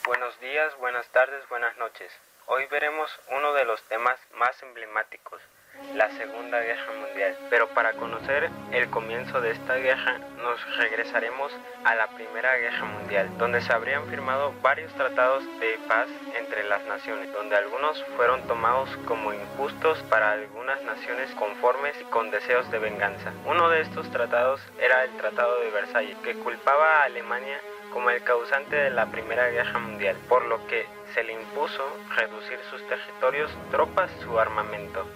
Buenos días, buenas tardes, buenas noches. Hoy veremos uno de los temas más emblemáticos, la Segunda Guerra Mundial. Pero para conocer el comienzo de esta guerra, nos regresaremos a la Primera Guerra Mundial, donde se habrían firmado varios tratados de paz entre las naciones, donde algunos fueron tomados como injustos para algunas naciones conformes y con deseos de venganza. Uno de estos tratados era el Tratado de Versalles, que culpaba a Alemania como el causante de la Primera Guerra Mundial, por lo que se le impuso reducir sus territorios, tropas y su armamento.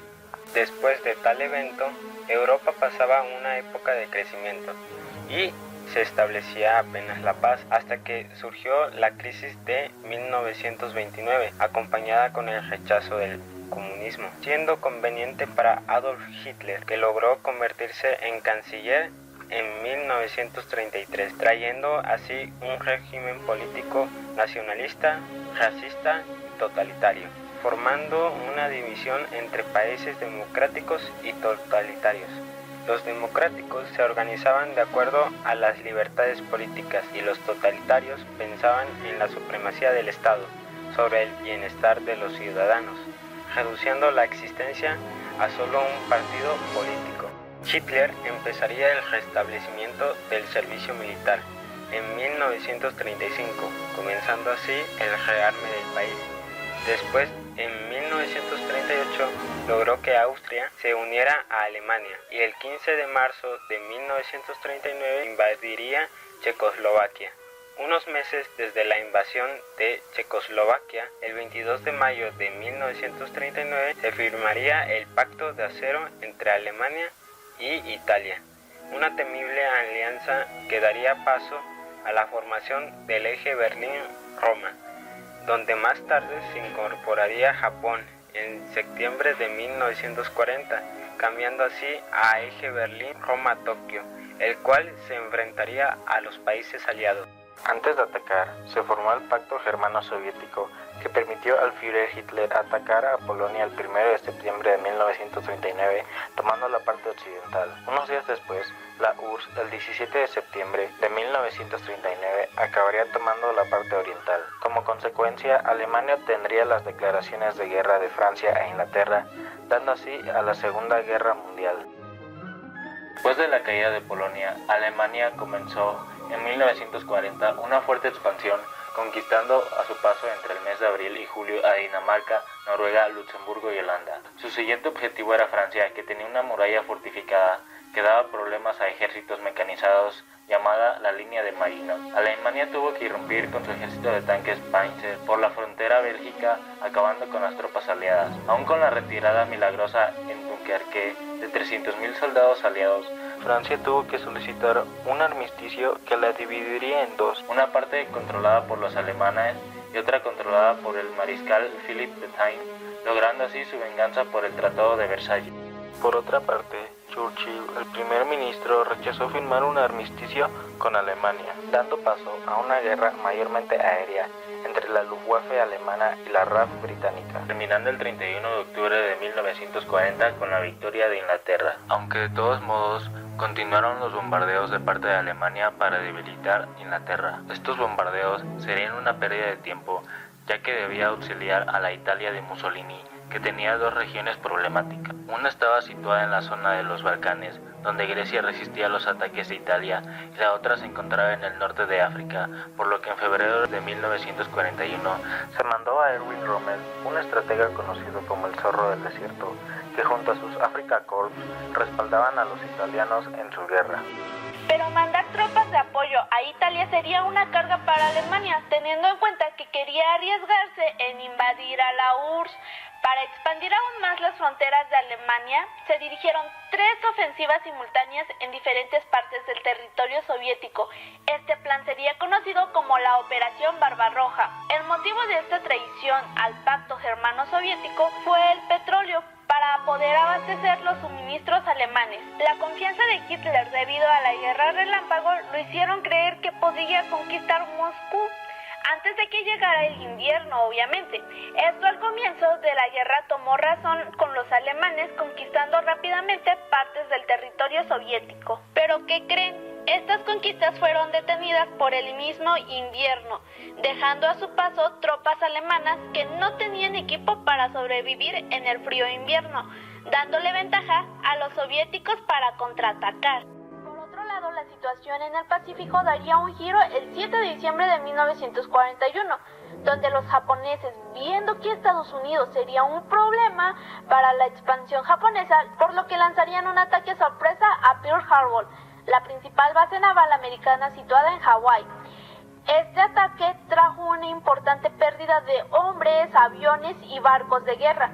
Después de tal evento, Europa pasaba una época de crecimiento y se establecía apenas la paz hasta que surgió la crisis de 1929, acompañada con el rechazo del comunismo, siendo conveniente para Adolf Hitler, que logró convertirse en canciller en 1933, trayendo así un régimen político nacionalista, racista y totalitario, formando una división entre países democráticos y totalitarios. Los democráticos se organizaban de acuerdo a las libertades políticas y los totalitarios pensaban en la supremacía del Estado sobre el bienestar de los ciudadanos, reduciendo la existencia a solo un partido político. Hitler empezaría el restablecimiento del servicio militar en 1935, comenzando así el rearme del país. Después, en 1938, logró que Austria se uniera a Alemania y el 15 de marzo de 1939 invadiría Checoslovaquia. Unos meses desde la invasión de Checoslovaquia, el 22 de mayo de 1939, se firmaría el Pacto de Acero entre Alemania y Italia, una temible alianza que daría paso a la formación del eje Berlín-Roma, donde más tarde se incorporaría Japón en septiembre de 1940, cambiando así a eje Berlín-Roma-Tokio, el cual se enfrentaría a los países aliados. Antes de atacar, se formó el Pacto Germano-Soviético, que permitió al Führer Hitler atacar a Polonia el 1 de septiembre de 1939, tomando la parte occidental. Unos días después, la URSS, el 17 de septiembre de 1939, acabaría tomando la parte oriental. Como consecuencia, Alemania obtendría las declaraciones de guerra de Francia e Inglaterra, dando así a la Segunda Guerra Mundial. Después de la caída de Polonia, Alemania comenzó en 1940 una fuerte expansión, conquistando a su paso entre el mes de abril y julio a Dinamarca, Noruega, Luxemburgo y Holanda. Su siguiente objetivo era Francia, que tenía una muralla fortificada que daba problemas a ejércitos mecanizados llamada la línea de Maginot. Alemania tuvo que irrumpir con su ejército de tanques Panzer por la frontera bélgica, acabando con las tropas aliadas. Aún con la retirada milagrosa en Dunkerque de 300.000 soldados aliados, Francia tuvo que solicitar un armisticio que la dividiría en dos, una parte controlada por los alemanes y otra controlada por el mariscal Philippe Pétain, logrando así su venganza por el Tratado de Versalles. Por otra parte, Churchill, el primer ministro, rechazó firmar un armisticio con Alemania, dando paso a una guerra mayormente aérea entre la Luftwaffe alemana y la RAF británica, terminando el 31 de octubre de 1940 con la victoria de Inglaterra. Aunque de todos modos continuaron los bombardeos de parte de Alemania para debilitar Inglaterra. Estos bombardeos serían una pérdida de tiempo, ya que debía auxiliar a la Italia de Mussolini, que tenía dos regiones problemáticas. Una estaba situada en la zona de los Balcanes, donde Grecia resistía los ataques de Italia, y la otra se encontraba en el norte de África, por lo que en febrero de 1941 se mandó a Erwin Rommel, un estratega conocido como el Zorro del Desierto, que junto a sus Afrika Korps respaldaban a los italianos en su guerra. Pero mandar tropas de apoyo a Italia sería una carga para Alemania, teniendo en cuenta que quería arriesgarse en invadir a la URSS. Para expandir aún más las fronteras de Alemania, se dirigieron 3 ofensivas simultáneas en diferentes partes del territorio soviético. Este plan sería conocido como la Operación Barbarroja. El motivo de esta traición al pacto germano-soviético fue el petróleo, para poder abastecer los suministros alemanes. La confianza de Hitler debido a la guerra relámpago lo hicieron creer que podría conquistar Moscú antes de que llegara el invierno, obviamente. Esto al comienzo de la guerra tomó razón con los alemanes conquistando rápidamente partes del territorio soviético. ¿Pero qué creen? Estas conquistas fueron detenidas por el mismo invierno, dejando a su paso tropas alemanas que no tenían equipo para sobrevivir en el frío invierno, dándole ventaja a los soviéticos para contraatacar. Por otro lado, la situación en el Pacífico daría un giro el 7 de diciembre de 1941, donde los japoneses, viendo que Estados Unidos sería un problema para la expansión japonesa, por lo que lanzarían un ataque sorpresa a Pearl Harbor, la principal base naval americana situada en Hawái. Este ataque trajo una importante pérdida de hombres, aviones y barcos de guerra,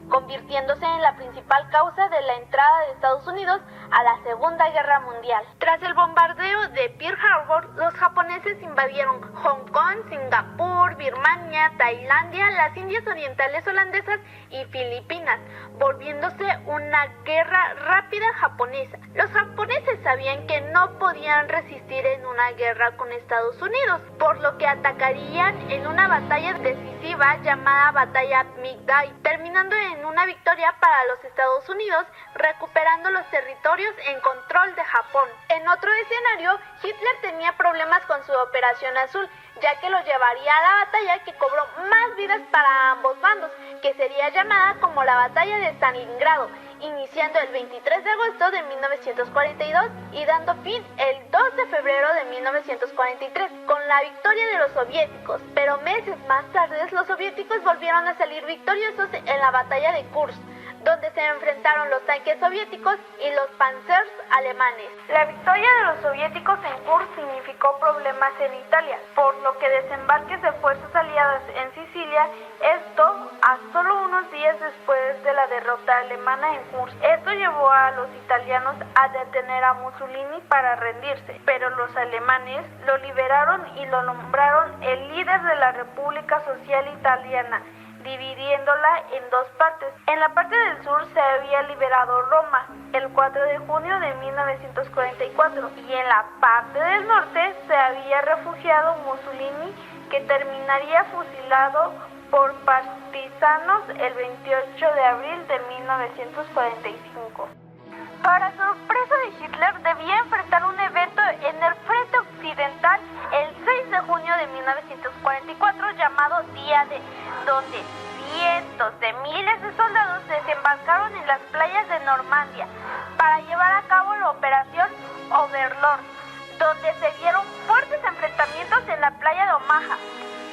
convirtiéndose en la principal causa de la entrada de Estados Unidos a la Segunda Guerra Mundial. Tras el bombardeo de Pearl Harbor, los japoneses invadieron Hong Kong, Singapur, Birmania, Tailandia, las Indias Orientales holandesas y Filipinas, volviéndose una guerra rápida japonesa. Los japoneses sabían que no podían resistir en una guerra con Estados Unidos, por lo que atacarían en una batalla decisiva llamada Batalla Midway, terminando en una victoria para los Estados Unidos, recuperando los territorios en control de Japón. En otro escenario, Hitler tenía problemas con su Operación Azul, ya que lo llevaría a la batalla que cobró más vidas para ambos bandos, que sería llamada como la Batalla de Stalingrado, iniciando el 23 de agosto de 1942 y dando fin el 2 de febrero de 1943, con la victoria de los soviéticos. Pero meses más tarde, los soviéticos volvieron a salir victoriosos en la batalla de Kursk, donde se enfrentaron los tanques soviéticos y los panzers alemanes. La victoria de los soviéticos en Kursk significó problemas en Italia, por lo que desembarques de fuerzas aliadas en Sicilia, esto a solo unos días después de la derrota alemana en Kursk. Esto llevó a los italianos a detener a Mussolini para rendirse, pero los alemanes lo liberaron y lo nombraron el líder de la República Social Italiana, dividiéndola en dos partes. En la parte del sur se había liberado Roma el 4 de junio de 1944 y en la parte del norte se había refugiado Mussolini, que terminaría fusilado por partisanos el 28 de abril de 1945. Para sorpresa de Hitler, debía enfrentar un evento en el frente occidental el 6 de junio de 1944 llamado Día D, donde cientos de miles de soldados desembarcaron en las playas de Normandía para llevar a cabo la Operación Overlord, donde se dieron fuertes enfrentamientos en la playa de Omaha,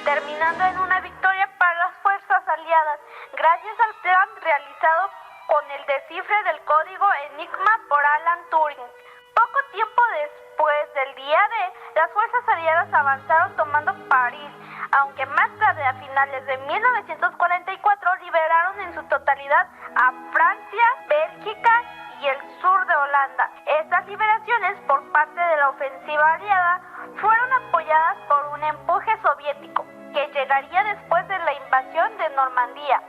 terminando en una victoria para las fuerzas aliadas, gracias al plan realizado con el descifre del código Enigma por Alan Turing. Poco tiempo después del día D, las fuerzas aliadas avanzaron tomando París, aunque más tarde, a finales de 1944, liberaron en su totalidad a Francia, Bélgica y el sur de Holanda. Estas liberaciones por parte de la ofensiva aliada fueron apoyadas por un empuje soviético, que llegaría después de la invasión de Normandía,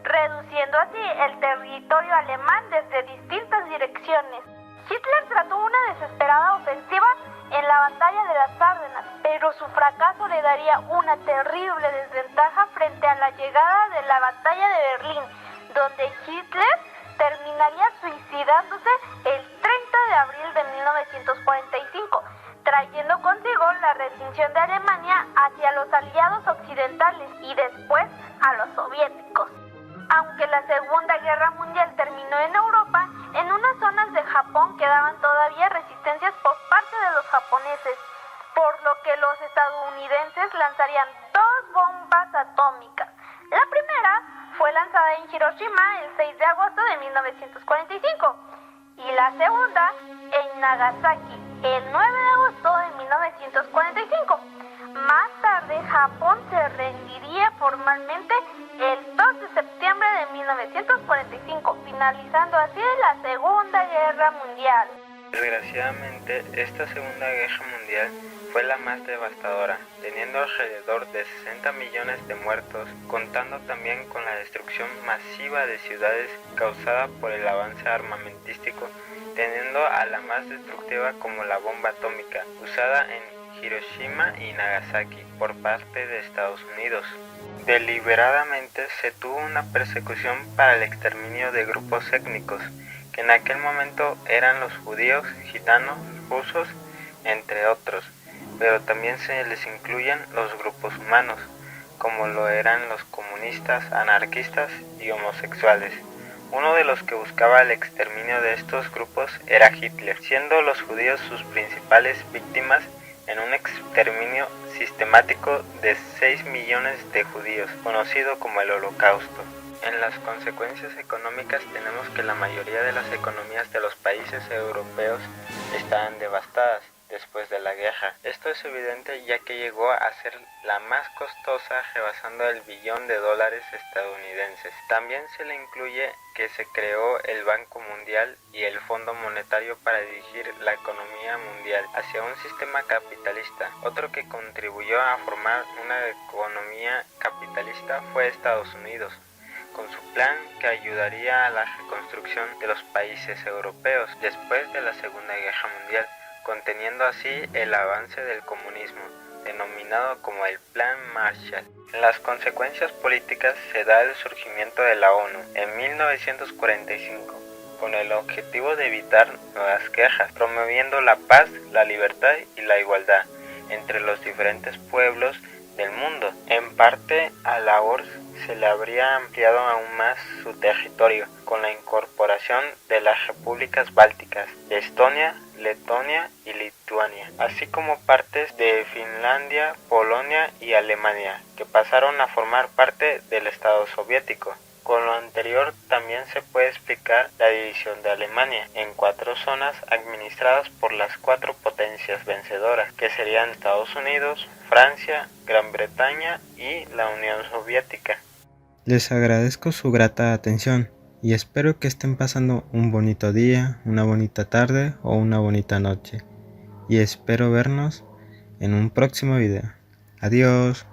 reduciendo así el territorio alemán desde distintas direcciones. Hitler trató una desesperada ofensiva en la batalla de las Ardenas, pero su fracaso le daría una terrible desventaja frente a la llegada de la batalla de Berlín, donde Hitler terminaría suicidándose el 30 de abril de 1945, trayendo consigo la rendición de Alemania hacia los aliados occidentales y después a los soviéticos. Aunque la Segunda Guerra Mundial terminó en Europa, en unas zonas de Japón quedaban todavía resistencias por parte de los japoneses, por lo que los estadounidenses lanzarían dos bombas atómicas. La primera fue lanzada en Hiroshima el 6 de agosto de 1945 y la segunda en Nagasaki el 9 de agosto de 1945. Más tarde, Japón se rendiría formalmente el 2 de septiembre de 1945, finalizando así la Segunda Guerra Mundial. Desgraciadamente, esta Segunda Guerra Mundial fue la más devastadora, teniendo alrededor de 60 millones de muertos, contando también con la destrucción masiva de ciudades causada por el avance armamentístico, teniendo a la más destructiva como la bomba atómica, usada en Hiroshima y Nagasaki por parte de Estados Unidos. Deliberadamente se tuvo una persecución para el exterminio de grupos étnicos, que en aquel momento eran los judíos, gitanos, rusos entre otros, pero también se les incluyen los grupos humanos, como lo eran los comunistas, anarquistas y homosexuales. Uno de los que buscaba el exterminio de estos grupos era Hitler, siendo los judíos sus principales víctimas en un exterminio sistemático de 6 millones de judíos, conocido como el Holocausto. En las consecuencias económicas tenemos que la mayoría de las economías de los países europeos estaban devastadas después de la guerra. Esto es evidente ya que llegó a ser la más costosa, rebasando el $1 billón estadounidenses. También se le incluye que se creó el Banco Mundial y el Fondo Monetario para dirigir la economía mundial hacia un sistema capitalista. Otro que contribuyó a formar una economía capitalista fue Estados Unidos, con su plan que ayudaría a la reconstrucción de los países europeos después de la Segunda Guerra Mundial, conteniendo así el avance del comunismo, denominado como el Plan Marshall. En las consecuencias políticas se da el surgimiento de la ONU en 1945, con el objetivo de evitar nuevas guerras, promoviendo la paz, la libertad y la igualdad entre los diferentes pueblos del mundo. En parte a la URSS se le habría ampliado aún más su territorio, con la incorporación de las repúblicas bálticas de Estonia, Letonia y Lituania, así como partes de Finlandia, Polonia y Alemania, que pasaron a formar parte del Estado soviético. Con lo anterior también se puede explicar la división de Alemania en 4 zonas administradas por las 4 potencias vencedoras, que serían Estados Unidos, Francia, Gran Bretaña y la Unión Soviética. Les agradezco su grata atención y espero que estén pasando un bonito día, una bonita tarde o una bonita noche. Y espero vernos en un próximo video. Adiós.